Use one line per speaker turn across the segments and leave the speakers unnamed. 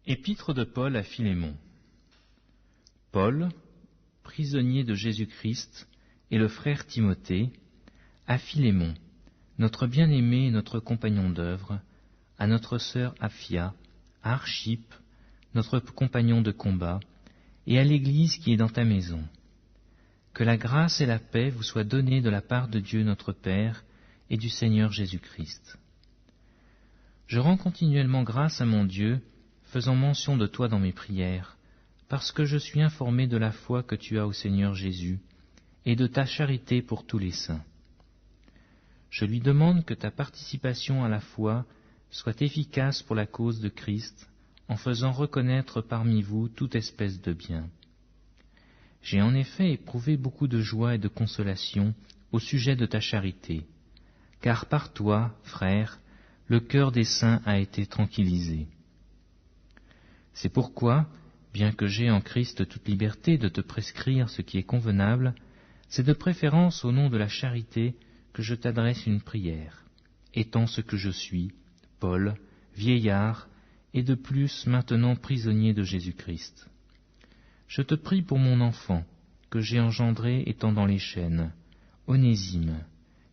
Épître de Paul à Philémon. Paul, prisonnier de Jésus-Christ, et le frère Timothée, à Philémon, notre bien-aimé et notre compagnon d'œuvre, à notre sœur Aphia, à Archippe, notre compagnon de combat, et à l'Église qui est dans ta maison. Que la grâce et la paix vous soient données de la part de Dieu notre Père et du Seigneur Jésus-Christ. Je rends continuellement grâce à mon Dieu, faisant mention de toi dans mes prières, parce que je suis informé de la foi que tu as au Seigneur Jésus, et de ta charité pour tous les saints. Je lui demande que ta participation à la foi soit efficace pour la cause de Christ, en faisant reconnaître parmi vous toute espèce de bien. J'ai en effet éprouvé beaucoup de joie et de consolation au sujet de ta charité, car par toi, frère, le cœur des saints a été tranquillisé. C'est pourquoi, bien que j'aie en Christ toute liberté de te prescrire ce qui est convenable, c'est de préférence au nom de la charité que je t'adresse une prière, étant ce que je suis, Paul, vieillard, et de plus maintenant prisonnier de Jésus-Christ. Je te prie pour mon enfant, que j'ai engendré étant dans les chaînes, Onésime,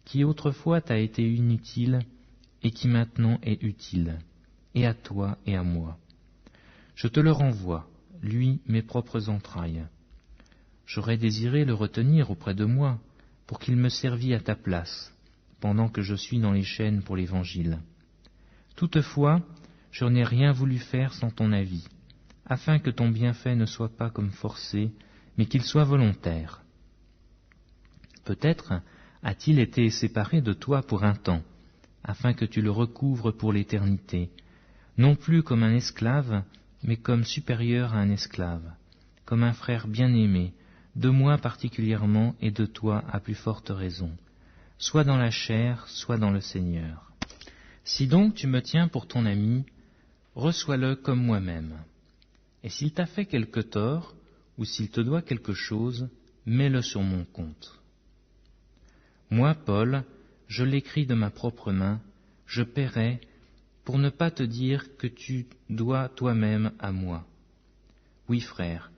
qui autrefois t'a été inutile et qui maintenant est utile, et à toi et à moi. Je te le renvoie, lui, mes propres entrailles. J'aurais désiré le retenir auprès de moi, pour qu'il me servît à ta place, pendant que je suis dans les chaînes pour l'Évangile. Toutefois, je n'ai rien voulu faire sans ton avis, afin que ton bienfait ne soit pas comme forcé, mais qu'il soit volontaire. Peut-être a-t-il été séparé de toi pour un temps, afin que tu le recouvres pour l'éternité, non plus comme un esclave, mais comme supérieur à un esclave, comme un frère bien-aimé, de moi particulièrement et de toi à plus forte raison, soit dans la chair, soit dans le Seigneur. Si donc tu me tiens pour ton ami, reçois-le comme moi-même. Et s'il t'a fait quelque tort, ou s'il te doit quelque chose, mets-le sur mon compte. Moi, Paul, je l'écris de ma propre main, je paierai, pour ne pas te dire que tu dois toi-même à moi. Oui, frère,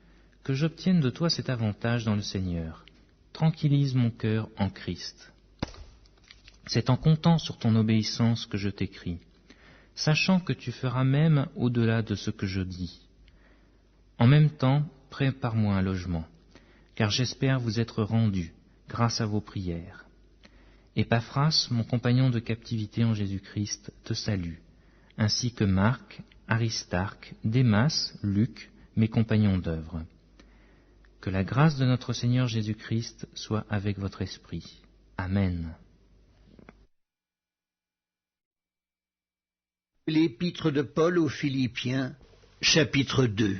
que j'obtienne de toi cet avantage dans le Seigneur. Tranquillise mon cœur en Christ. C'est en comptant sur ton obéissance que je t'écris, sachant que tu feras même au-delà de ce que je dis. En même temps, prépare-moi un logement, car j'espère vous être rendu, grâce à vos prières. Épaphras, mon compagnon de captivité en Jésus-Christ, te salue, ainsi que Marc, Aristarque, Démas, Luc, mes compagnons d'œuvre. Que la grâce de notre Seigneur Jésus-Christ soit avec votre esprit. Amen.
L'épître de Paul aux Philippiens, chapitre 2.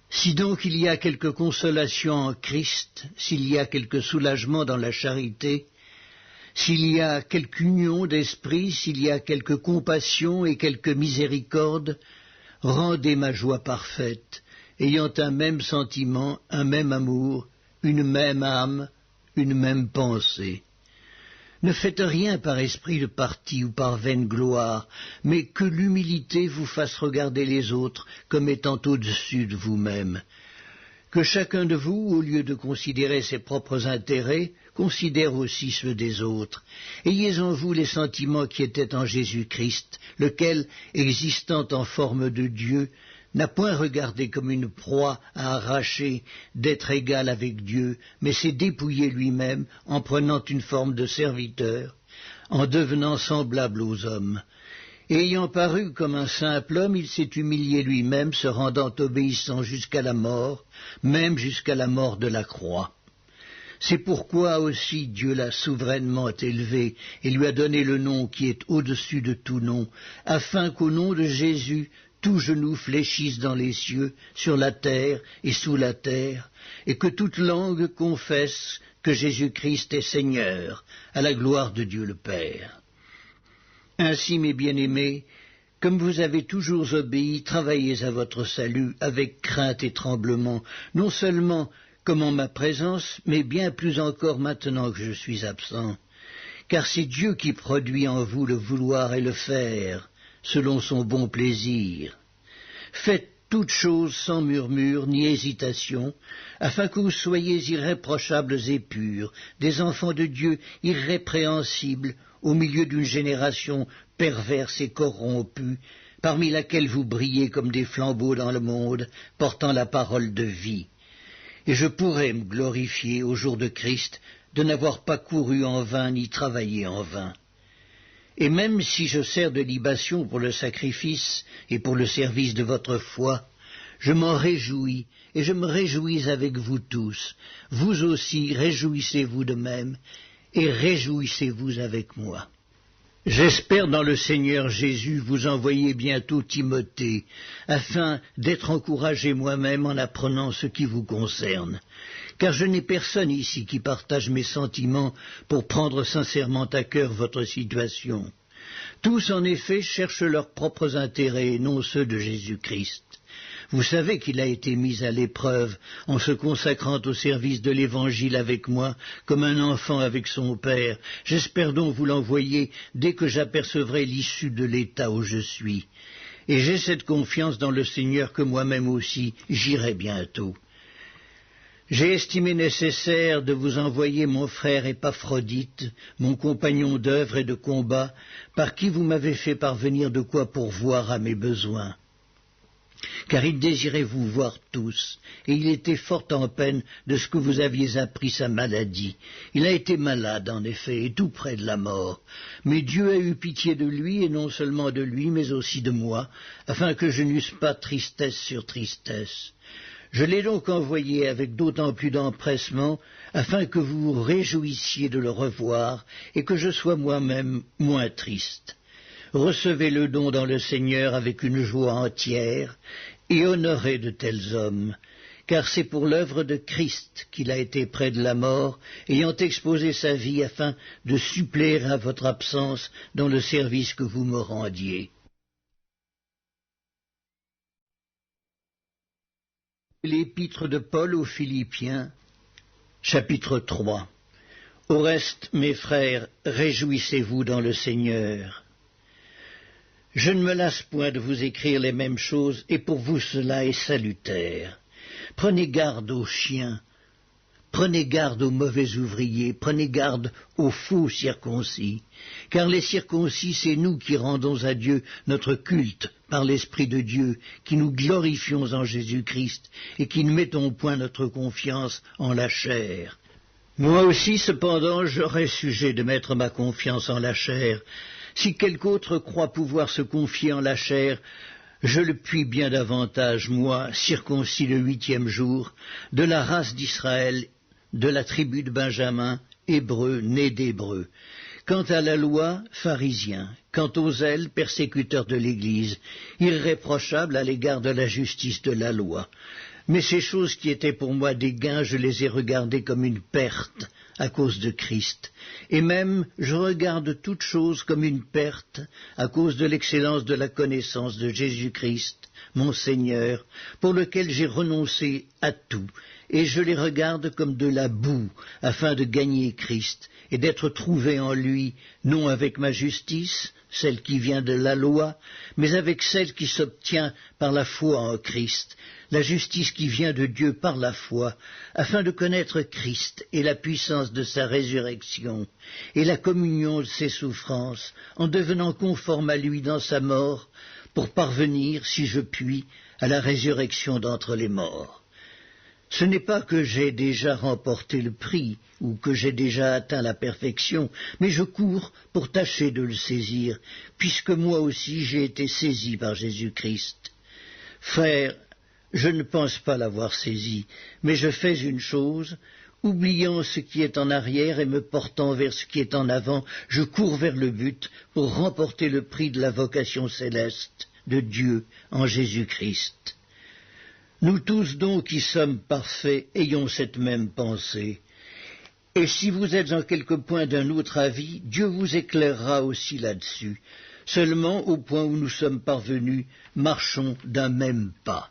Si donc il y a quelque consolation en Christ, s'il y a quelque soulagement dans la charité, s'il y a quelque union d'esprit, s'il y a quelque compassion et quelque miséricorde, rendez ma joie parfaite, ayant un même sentiment, un même amour, une même âme, une même pensée. Ne faites rien par esprit de parti ou par vaine gloire, mais que l'humilité vous fasse regarder les autres comme étant au-dessus de vous-même. Que chacun de vous, au lieu de considérer ses propres intérêts, considère aussi ceux des autres. Ayez en vous les sentiments qui étaient en Jésus-Christ, lequel, existant en forme de Dieu, n'a point regardé comme une proie à arracher d'être égal avec Dieu, mais s'est dépouillé lui-même en prenant une forme de serviteur, en devenant semblable aux hommes. Et ayant paru comme un simple homme, il s'est humilié lui-même, se rendant obéissant jusqu'à la mort, même jusqu'à la mort de la croix. C'est pourquoi aussi Dieu l'a souverainement élevé et lui a donné le nom qui est au-dessus de tout nom, afin qu'au nom de Jésus, tout genou fléchisse dans les cieux, sur la terre et sous la terre, et que toute langue confesse que Jésus-Christ est Seigneur, à la gloire de Dieu le Père. Ainsi, mes bien-aimés, comme vous avez toujours obéi, travaillez à votre salut avec crainte et tremblement, non seulement comme en ma présence, mais bien plus encore maintenant que je suis absent. Car c'est Dieu qui produit en vous le vouloir et le faire, selon son bon plaisir. Faites toutes choses sans murmure ni hésitation, afin que vous soyez irréprochables et purs, des enfants de Dieu irrépréhensibles, au milieu d'une génération perverse et corrompue, parmi laquelle vous brillez comme des flambeaux dans le monde, portant la parole de vie. Et je pourrais me glorifier au jour de Christ de n'avoir pas couru en vain ni travaillé en vain. Et même si je sers de libation pour le sacrifice et pour le service de votre foi, je m'en réjouis, et je me réjouis avec vous tous. Vous aussi, réjouissez-vous de même, et réjouissez-vous avec moi. J'espère dans le Seigneur Jésus vous envoyer bientôt Timothée, afin d'être encouragé moi-même en apprenant ce qui vous concerne. Car je n'ai personne ici qui partage mes sentiments pour prendre sincèrement à cœur votre situation. Tous, en effet, cherchent leurs propres intérêts et non ceux de Jésus-Christ. Vous savez qu'il a été mis à l'épreuve en se consacrant au service de l'Évangile avec moi, comme un enfant avec son père. J'espère donc vous l'envoyer dès que j'apercevrai l'issue de l'état où je suis. Et j'ai cette confiance dans le Seigneur que moi-même aussi j'irai bientôt. J'ai estimé nécessaire de vous envoyer mon frère Épaphrodite, mon compagnon d'œuvre et de combat, par qui vous m'avez fait parvenir de quoi pourvoir à mes besoins. Car il désirait vous voir tous, et il était fort en peine de ce que vous aviez appris sa maladie. Il a été malade, en effet, et tout près de la mort. Mais Dieu a eu pitié de lui, et non seulement de lui, mais aussi de moi, afin que je n'eusse pas tristesse sur tristesse. Je l'ai donc envoyé avec d'autant plus d'empressement, afin que vous vous réjouissiez de le revoir, et que je sois moi-même moins triste. Recevez le don dans le Seigneur avec une joie entière, et honorez de tels hommes, car c'est pour l'œuvre de Christ qu'il a été près de la mort, ayant exposé sa vie afin de suppléer à votre absence dans le service que vous me rendiez. L'épître de Paul aux Philippiens, chapitre 3. Au reste, mes frères, réjouissez-vous dans le Seigneur. Je ne me lasse point de vous écrire les mêmes choses, et pour vous cela est salutaire. Prenez garde aux chiens, prenez garde aux mauvais ouvriers, prenez garde aux faux circoncis, car les circoncis, c'est nous qui rendons à Dieu notre culte par l'Esprit de Dieu, qui nous glorifions en Jésus-Christ, et qui ne mettons point notre confiance en la chair. Moi aussi, cependant, j'aurais sujet de mettre ma confiance en la chair. Si quelque autre croit pouvoir se confier en la chair, je le puis bien davantage, moi, circoncis le 8e jour, de la race d'Israël, de la tribu de Benjamin, hébreu, né d'hébreu. Quant à la loi, pharisien. Quant aux zèles, persécuteurs de l'Église, irréprochables à l'égard de la justice de la loi. Mais ces choses qui étaient pour moi des gains, je les ai regardées comme une perte à cause de Christ. Et même, je regarde toutes choses comme une perte à cause de l'excellence de la connaissance de Jésus-Christ, mon Seigneur, pour lequel j'ai renoncé à tout, et je les regarde comme de la boue, afin de gagner Christ, et d'être trouvé en lui, non avec ma justice, celle qui vient de la loi, mais avec celle qui s'obtient par la foi en Christ, la justice qui vient de Dieu par la foi, afin de connaître Christ et la puissance de sa résurrection, et la communion de ses souffrances, en devenant conforme à lui dans sa mort, pour parvenir, si je puis, à la résurrection d'entre les morts. Ce n'est pas que j'ai déjà remporté le prix, ou que j'ai déjà atteint la perfection, mais je cours pour tâcher de le saisir, puisque moi aussi j'ai été saisi par Jésus-Christ. Frères, je ne pense pas l'avoir saisi, mais je fais une chose, oubliant ce qui est en arrière et me portant vers ce qui est en avant, je cours vers le but pour remporter le prix de la vocation céleste de Dieu en Jésus-Christ. Nous tous donc qui sommes parfaits, ayons cette même pensée. Et si vous êtes en quelque point d'un autre avis, Dieu vous éclairera aussi là-dessus. Seulement, au point où nous sommes parvenus, marchons d'un même pas.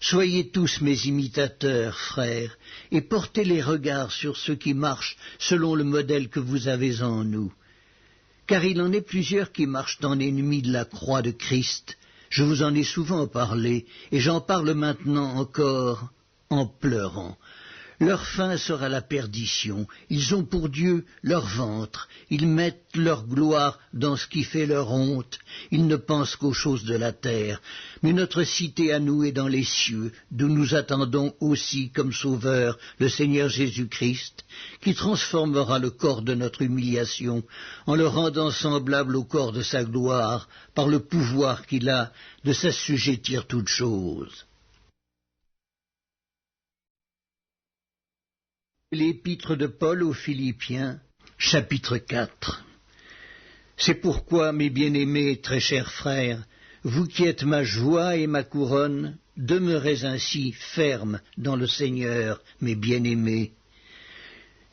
Soyez tous mes imitateurs, frères, et portez les regards sur ceux qui marchent selon le modèle que vous avez en nous. Car il en est plusieurs qui marchent en ennemis de la croix de Christ, Je vous en ai souvent parlé, et j'en parle maintenant encore en pleurant. Leur fin sera la perdition. Ils ont pour Dieu leur ventre. Ils mettent leur gloire dans ce qui fait leur honte. Ils ne pensent qu'aux choses de la terre. Mais notre cité à nous est dans les cieux, d'où nous attendons aussi comme sauveur le Seigneur Jésus-Christ, qui transformera le corps de notre humiliation en le rendant semblable au corps de sa gloire, par le pouvoir qu'il a de s'assujettir toutes choses. L'épître de Paul aux Philippiens, chapitre 4. C'est pourquoi, mes bien-aimés, très chers frères, vous qui êtes ma joie et ma couronne, demeurez ainsi fermes dans le Seigneur, mes bien-aimés.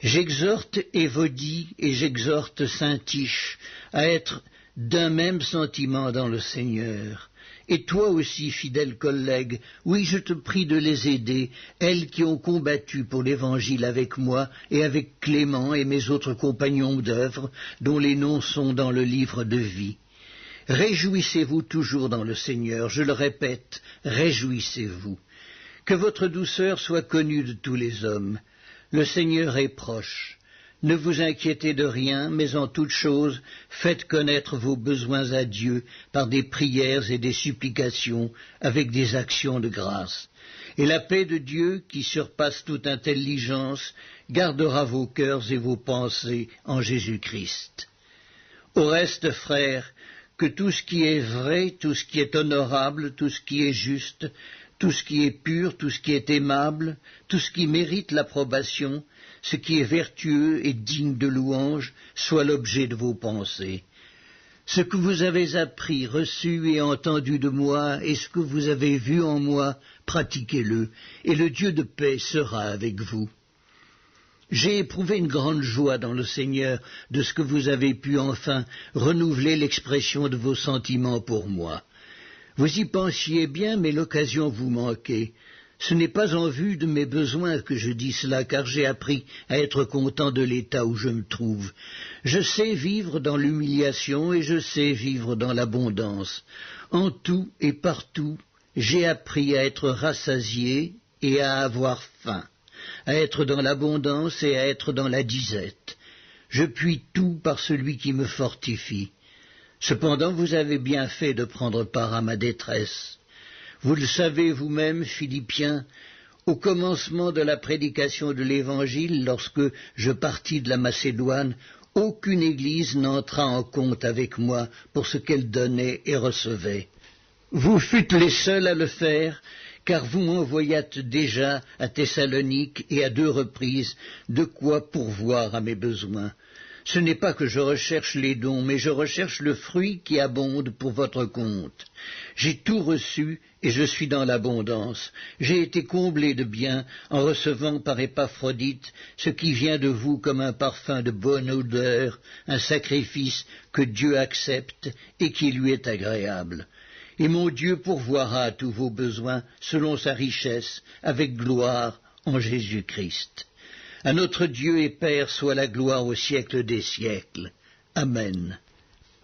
J'exhorte Évodie et j'exhorte Syntyche à être d'un même sentiment dans le Seigneur. Et toi aussi, fidèle collègue, oui, je te prie de les aider, elles qui ont combattu pour l'Évangile avec moi et avec Clément et mes autres compagnons d'œuvre, dont les noms sont dans le livre de vie. Réjouissez-vous toujours dans le Seigneur, je le répète, réjouissez-vous. Que votre douceur soit connue de tous les hommes. Le Seigneur est proche. Ne vous inquiétez de rien, mais en toute chose, faites connaître vos besoins à Dieu par des prières et des supplications, avec des actions de grâce. Et la paix de Dieu, qui surpasse toute intelligence, gardera vos cœurs et vos pensées en Jésus-Christ. Au reste, frères, que tout ce qui est vrai, tout ce qui est honorable, tout ce qui est juste, tout ce qui est pur, tout ce qui est aimable, tout ce qui mérite l'approbation, ce qui est vertueux et digne de louange, soit l'objet de vos pensées. Ce que vous avez appris, reçu et entendu de moi, et ce que vous avez vu en moi, pratiquez-le, et le Dieu de paix sera avec vous. J'ai éprouvé une grande joie dans le Seigneur de ce que vous avez pu enfin renouveler l'expression de vos sentiments pour moi. Vous y pensiez bien, mais l'occasion vous manquait. Ce n'est pas en vue de mes besoins que je dis cela, car j'ai appris à être content de l'état où je me trouve. Je sais vivre dans l'humiliation et je sais vivre dans l'abondance. En tout et partout, j'ai appris à être rassasié et à avoir faim, à être dans l'abondance et à être dans la disette. Je puis tout par celui qui me fortifie. Cependant, vous avez bien fait de prendre part à ma détresse. Vous le savez vous-même, Philippiens, au commencement de la prédication de l'Évangile, lorsque je partis de la Macédoine, aucune église n'entra en compte avec moi pour ce qu'elle donnait et recevait. Vous fûtes les seuls à le faire, car vous m'envoyâtes déjà à Thessalonique et à 2 reprises de quoi pourvoir à mes besoins. Ce n'est pas que je recherche les dons, mais je recherche le fruit qui abonde pour votre compte. J'ai tout reçu et je suis dans l'abondance. J'ai été comblé de bien en recevant par Épaphrodite ce qui vient de vous comme un parfum de bonne odeur, un sacrifice que Dieu accepte et qui lui est agréable. Et mon Dieu pourvoira à tous vos besoins selon sa richesse, avec gloire en Jésus-Christ. À notre Dieu et Père soit la gloire au siècle des siècles. Amen.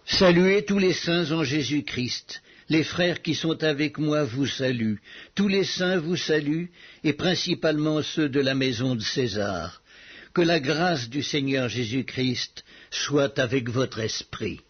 Saluez tous les saints en Jésus-Christ. Les frères qui sont avec moi vous saluent. Tous les saints vous saluent, et principalement ceux de la maison de César. Que la grâce du Seigneur Jésus-Christ soit avec votre esprit.